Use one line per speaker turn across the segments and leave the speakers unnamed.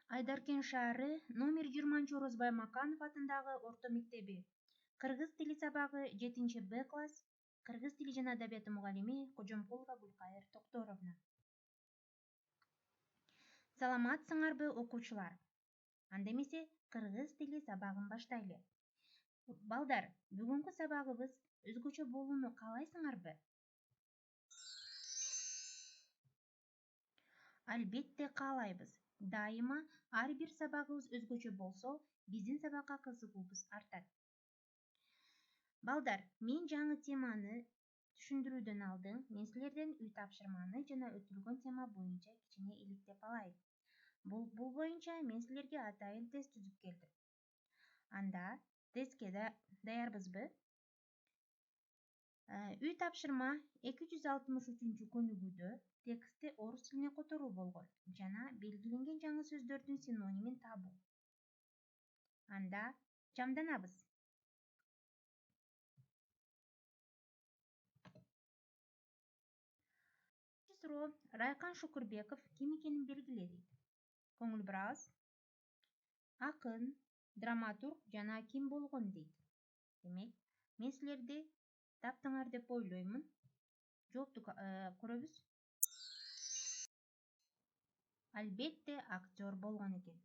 Айдаркен шаары, номер 20 Орозбай Маканов атындагы орто мектеби. Кыргыз тили сабагы 7-Б класс. Кыргыз тили жана адабияты мугалими Кожомкулова Гулкайыр Токторовна. Саламатсыңарбы окуучулар? Анда эмесе кыргыз тили сабагын баштайлы. Балдар, бүгүнкү сабагыбыз өзгөчө болууну каалайсыңарбы? Албетте каалайбыз. Дайыма ар бир сабагыбыз өзгөчө болсо, биздин сабакка кызыгуубуз артат. Балдар, мен жаңы теманы түшүндүрүүдөн алдын мен силерден үй тапшырманы жана өтүлгөн тема боюнча кичине иликтеп алайын. Бул боюнча мен силерге атайын тест түзүп келдим. Анда тестке даярбызбы? Үй тапшырма 263-көнүгүүдө текстти орус тилине которуу болгон жана белгиленген жаңы сөздөрдүн синонимин табуу. Анда жамданабыз. Суроо: Райкан Шукурбеков ким экенин белгиле дейт. Көңүл бурабыз. Акын, драматург жана ким болгон дейт. Демек, мен силерди таптыңар деп ойлоймун. Жоопту көрөбүз. Албетте актер болгон экен.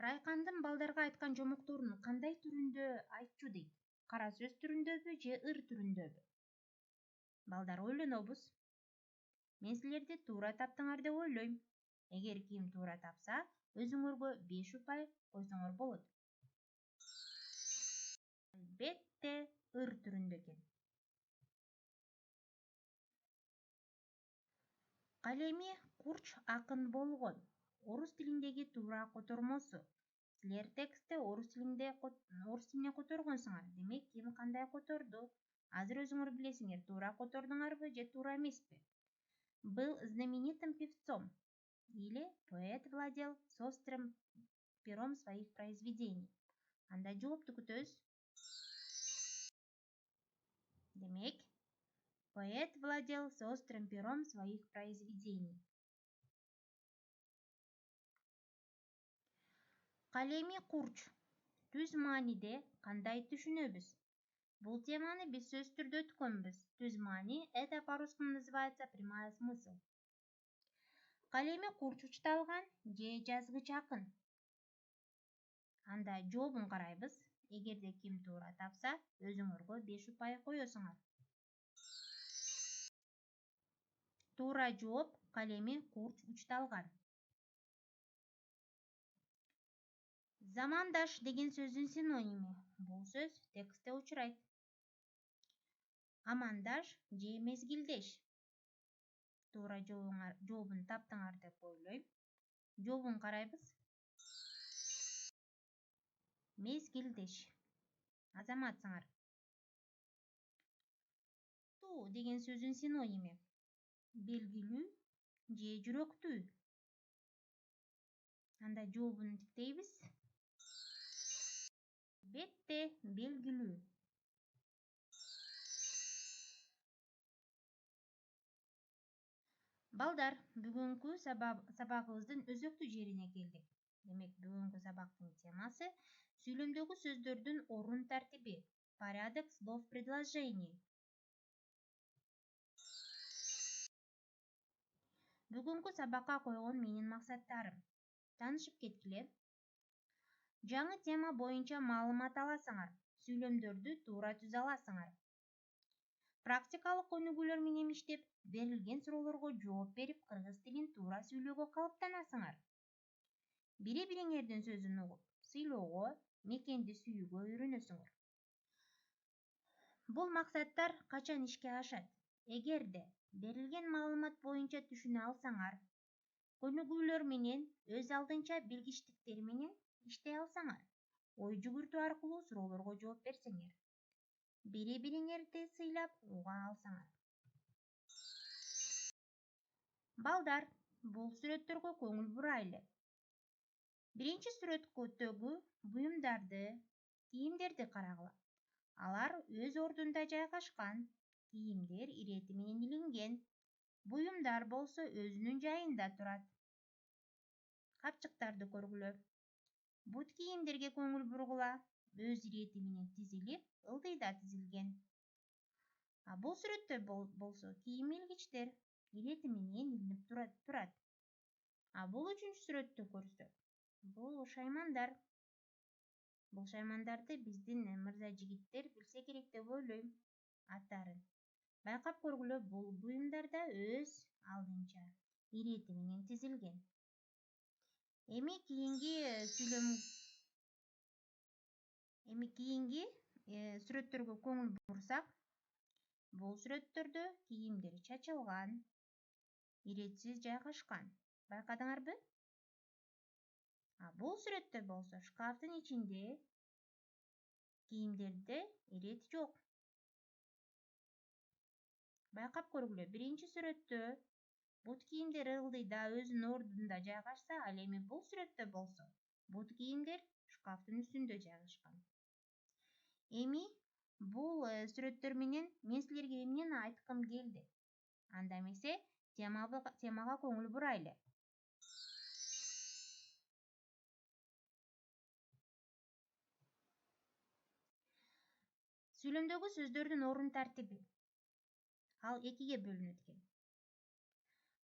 Райкандын балдарга айткан жомокторун кандай түрүндө айтчу дейт. Кара сөз түрүндөбү же ыр түрүндөбү? Балдар, ойлонобуз. Мен силерди туура таптыңар деп ойлойм. Эгер ким туура тапса, өзүңөргө 5 упай койсоңор болот. Албетте ыр түрүндө экен. Калеми Курч акын болгон. Орус тилиндеги туура котормосу. Силер текстте орус тилине которгонсуңар. Демек, ким кандай которду? Азыр өзүңөр билесиңер, туура котордуңарбы же туура эмеспи? Был знаменитым певцом. Или поэт владел с острым пером своих произведений. Анда жоопту күтөбүз. Демек, поэт владел с острым пером своих произведений. Калеми Курч түз мааниде кандай түшүнөбүз? Бул теманы биз сөз түрдө өткөнбүз. Түз маани — это по-русски называется прямой смысл. Калеми Курч учталган же жазгыч акын? Анда жообун карайбыз. Эгерде ким туура тапса, өзүңөргө 5 упай коесуңар. Туура жооп Калеми Курч учталган. Замандаш деген сөздүн синоними. Бул сөз текстте учурайт. Амандаш же мезгилдеш. Туура жообун таптыңар деп ойлойм. Жообун карайбыз. Мезгилдеш. Азаматсыңар. Туу деген сөздүн синоними. Белгилүү же жүрөктүү. Анда жообун тиктейбиз. Бетте белгилүү. Балдар, бүгүнкү сабагыбыздын өзөктүү жерине келдик. Демек, бүгүнкү сабактын темасы сүйлөмдөгү сөздөрдүн орун тартиби, порядок слов предложений. Бүгүнкү сабакка койгон менин максаттарым. Таанышып кеткиле. Жаңы тема боюнча маалымат аласыңар, сүйлөмдөрдү туура түзө аласыңар. Практикалык өнүгүүлөр менен иштеп, берилген суроолорго жооп берип, кыргыз тилин туура сүйлөөгө калыптанасыңар. Бири-бириңердин сөзүн угуп, сыйлоого, мекенди сүйүүгө үйрөнөсүңөр. Бул максаттар качан ишке ашат? Эгерде берилген маалымат боюнча түшүнө алсаңар, өнүгүүлөр менен өз алдынча билгичтиктер менен иштей алсаңар, ой жүгүртүү аркылуу суроолорго жооп берсеңер, бири-бириңерди сыйлап уга алсаңар. Балдар, бул сүрөттөргө көңүл бурайлы. Биринчи сүрөттөгү буюмдарды, кийимдерди карагыла. Алар өз ордунда жайгашкан. Кийимдер ирети менен илинген. Буюмдар болсо өзүнүн жайында турат. Капчыктарды көргүлө. Бут кийимдерге көңүл бургула. Өз ирети менен тизилип, ылдыйда тизилген. Бул сүрөттө болсо кийим илгичтер ирети менен илинип турат. Бул үчүнчү сүрөттө көрсөк, бул шаймандар. Бул шаймандарды биздин мырза жигиттер билсе керек деп ойлойм аттарын. Байкап көргүлө, бул буюмдар да өз алдынча ирети менен тизилген. Эми кийинги сүрөттөргө көңүл бурсак, бул сүрөттөрдө кийимдер чачылган, иретсиз жайгашкан. Байкадыңарбы? Бул сүрөттө болсо шкафтын ичинде кийимдерде ирет жок. Байкап көргүлө, биринчи сүрөттө бут кийимдер ылдыйда өзүнүн ордунда жайгашса, ал эми бул сүрөттө болсо бут кийимдер шкафтын үстүндө жайгашкан. Эми бул сүрөттөр менен мен силерге эмнени айткым келди? Анда эмесе темага көңүл бурайлы. Сүйлөмдөгү сөздөрдүн орун тартиби. Ал экиге бөлүнөт экен.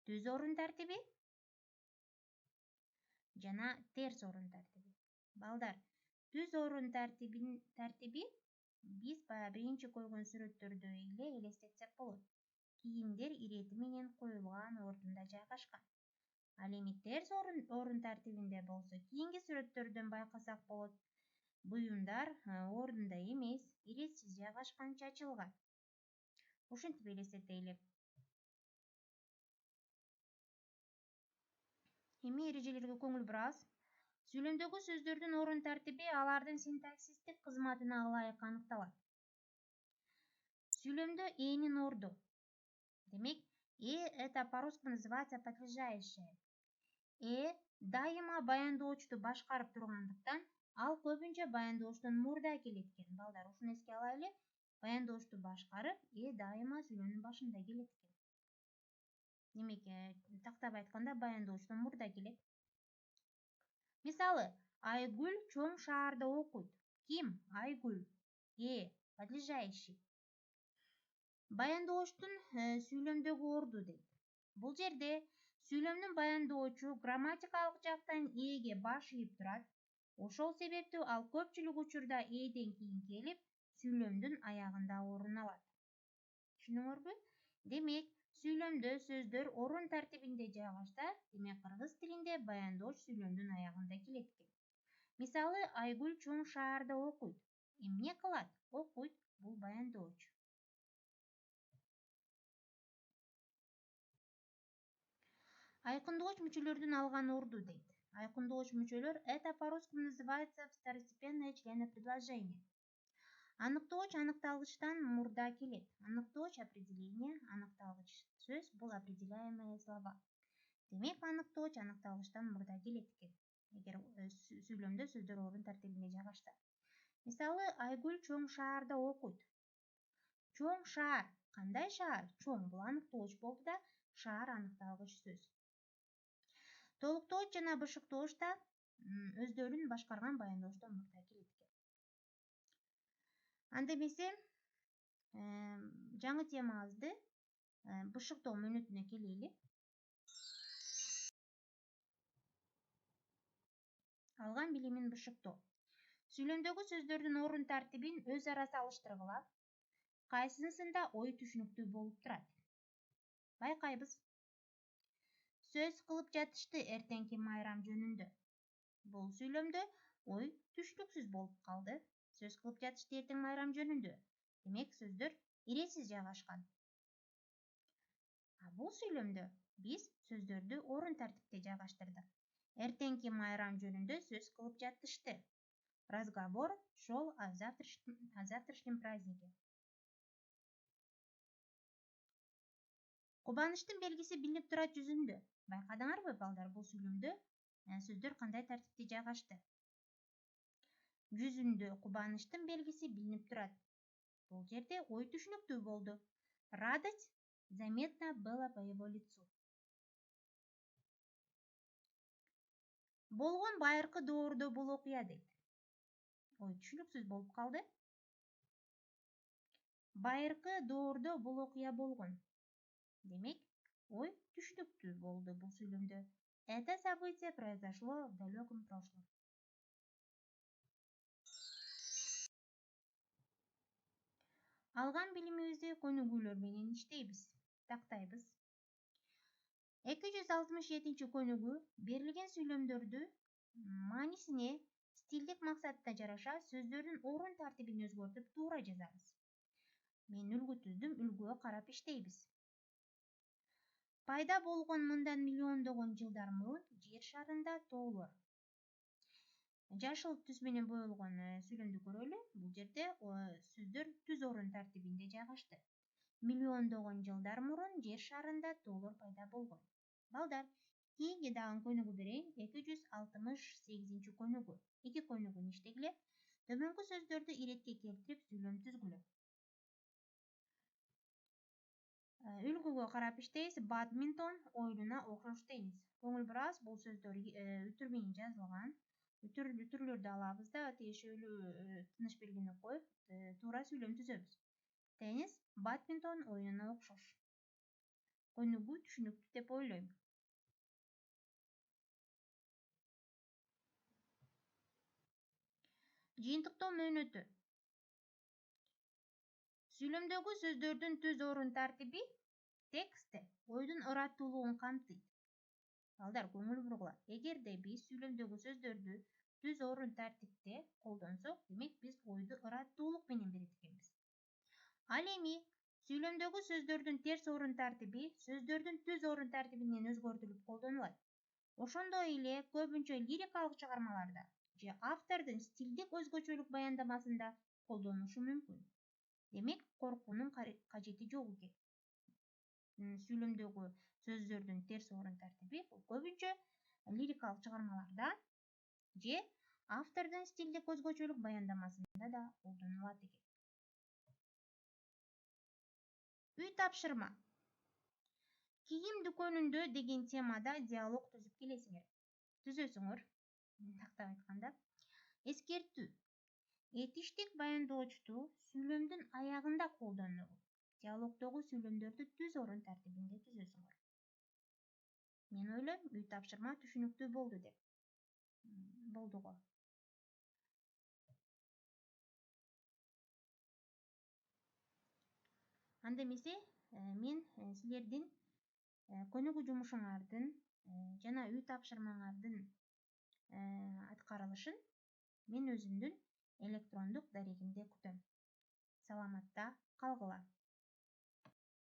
Түз орун тартиби жана терс орун тартиби. Балдар, түз орун тартиби биз баягы биринчи көргөн сүрөттөрдө эле элестетсек болот. Кийимдер ирети менен коюлган ордунда жайгашкан. Ал эми терс орун тартибинде болсо кийинки сүрөттөрдөн байкасак болот. Буюмдар ордунда эмес, иретсиз жайгашкан, чачылган. Ушинтип элестетели. Эми эрежелерге көңүл бурабыз. Сүйлөмдөгү сөздөрдүн орун тартиби алардын синтаксистик кызматына ылайык аныкталат. Сүйлөмдө энин орду. Демек, это по-русски называется подлежащее. Дайыма баяндоочту башкарып тургандыктан, ал көбүнчө баяндоочтон мурда келет экен. Балдар, ушуну эске алайлы. Баяндоочту башкарып, дайыма сүйлөмдүн башында келет экен. Демек, тактап айтканда баяндоочтон мурда келет. Мисалы, Айгүл чоң шаарда окуйт. Ким? Айгүл. Подлежащий. Баяндоочтун сүйлөмдөгү орду дейт. Бул жерде сүйлөмдүн баяндоочу грамматикалык жактан ээге баш ийип турат. Ошол себептүү ал көпчүлүк учурда ээден кийин келип, сүйлөмдүн аягында орун алат. Түшүндүңөрбү? Демек, сүйлөмдө сөздөр орун тартибинде жайгашса, демек кыргыз тилинде баяндооч сүйлөмдүн аягында келет экен. Мисалы, Айгүл чоң шаарда окуйт. Эмне кылат? Окуйт. Бул баяндооч. Айкындооч мүчөлөрдүн алган орду дейт. Айкындооч мүчөлөр это по-русски называется второстепенные члены предложения. Аныктооч аныкталгычтан мурда келет. Аныктооч определение, аныкталгыч сөз бул определяемые слова. Демек, аныктооч аныкталгычтан мурда келет экен. Эгер сүйлөмдө сөздөр орун тартибинде жайгашса. Мисалы, Айгүл чоң шаарда окуйт. Чоң шаар. Кандай шаар? Чоң бул аныктооч болду да, шаар аныкталгыч сөз. Толуктооч жана бышыктооч да өздөрүн башкарган баяндоочтон мурда келет экен. Анда эмесе жаңы темабызды бышыктоо мөөнөтүнө келели. Алган билимин бышыктоо. Сүйлөмдөгү сөздөрдүн орун тартибин өз ара салыштыргыла. Кайсысында ой түшүнүктүү болуп турат? Байкайбыз. Сөз кылып жатышты эртеңки майрам жөнүндө. Бул сүйлөмдө ой түшүнүксүз болуп калды. Сөз кылып жатышты эртең майрам жөнүндө. Демек, сөздөр иретсиз жайгашкан. Бул сүйлөмдө биз сөздөрдү орун тартипте жайгаштырдык. Эртеңки майрам жөнүндө сөз кылып жатышты. Разговор шел о завтрашнем празднике. Кубанычтын белгиси билинип турат жүзүндө. Байкадыңарбы, балдар, бул сүйлөмдө сөздөр кандай тартипте жайгашты? Жүзүндө кубанычтын белгиси билинип турат. Бул жерде ой түшүнүктүү болду. Радость Заметно было по его лицу. Болгон байыркы доордо бул окуя дейт. Ой, түшүнүксүз болуп калды. Байыркы доордо бул окуя болгон. Демек, ой түшүнүктүү болду бул сүйлөмдө. Это событие произошло в далеком прошлом. Алган билимибизди көнүгүүлөр менен иштейбиз, тактайбыз. 267 көнүгүү берилген сүйлөмдөрдү маанисине стилдик максатына жараша сөздөрдүн орун тартибин өзгөртүп туура жазабыз. Мен үлгү түздүм, үлгүгө карап иштейбиз. Пайда болгон мындан миллиондогон жылдар мурун жер шарында тоолор. Жашыл түс менен боелгон сүйлөмдү көрөлү. Бул жерде сөздөр түз орун тартибинде жайгашты. Миллиондогон жылдар мурун жер шарында тоолор пайда болгон. Балдар, кийинки дагы көнүгүү берейин. 268 көнүгүү. Эки көнүгүүнү иштегиле. Төмөнкү сөздөрдү иретке келтирип сүйлөм түзгүлө. Үлгүгө карап иштейбиз. Бадминтон оюнуна окшош дейбиз. Көңүл бурабыз, бул сөздөр үтүр менен жазылган. Үтүрлөрдү алабыз да тиешелүү тыныш белгини коюп, туура сүйлөм түзөбүз. Теннис бадминтон оюнуна окшош. Көнүгүү түшүнүктүү деп ойлойм. Жыйынтыктоо мөөнөтү. Сүйлөмдөгү сөздөрдүн түз орун тартиби текстте ойдун ыраттуулугун камтыйт. Балдар, көңүл бургула. Эгерде биз сүйлөмдөгү сөздөрдү түз орун тартипте колдонсок, демек биз ойду ыраттуулук менен берет экенбиз. Ал эми сүйлөмдөгү сөздөрдүн терс орун тартиби сөздөрдүн түз орун тартибинен өзгөртүлүп колдонулат. Ошондой эле көбүнчө лирикалык чыгармаларда же автордун стилдик өзгөчөлүк баяндамасында колдонулушу мүмкүн. Демек, коркуунун кажети жок экен. Сүйлөмдөгү сөздөрдүн терс орун тартиби бул көбүнчө лирикалык чыгармаларда же автордун стилдик өзгөчөлүк баяндамасында да колдонулат экен. Үй тапшырма. Кийим дүкөнүндө деген темада диалог түзүп келесиңер. Түзөсүңөр. Тактап айтканда, эскертүү. Этиштик баяндоочту сүйлөмдүн аягында колдонуу. Диалогдогу сүйлөмдөрдү түз орун тартибинде түзөсүңөр. Мен ойлойм, үй тапшырма түшүнүктүү болду деп. Болду го. Анда эмесе, мен силердин көнүгүү жумушуңардын жана үй тапшырмаңардын аткарылышын мен өзүмдүн электрондук дарегимде күтөм. Саламатта калгыла.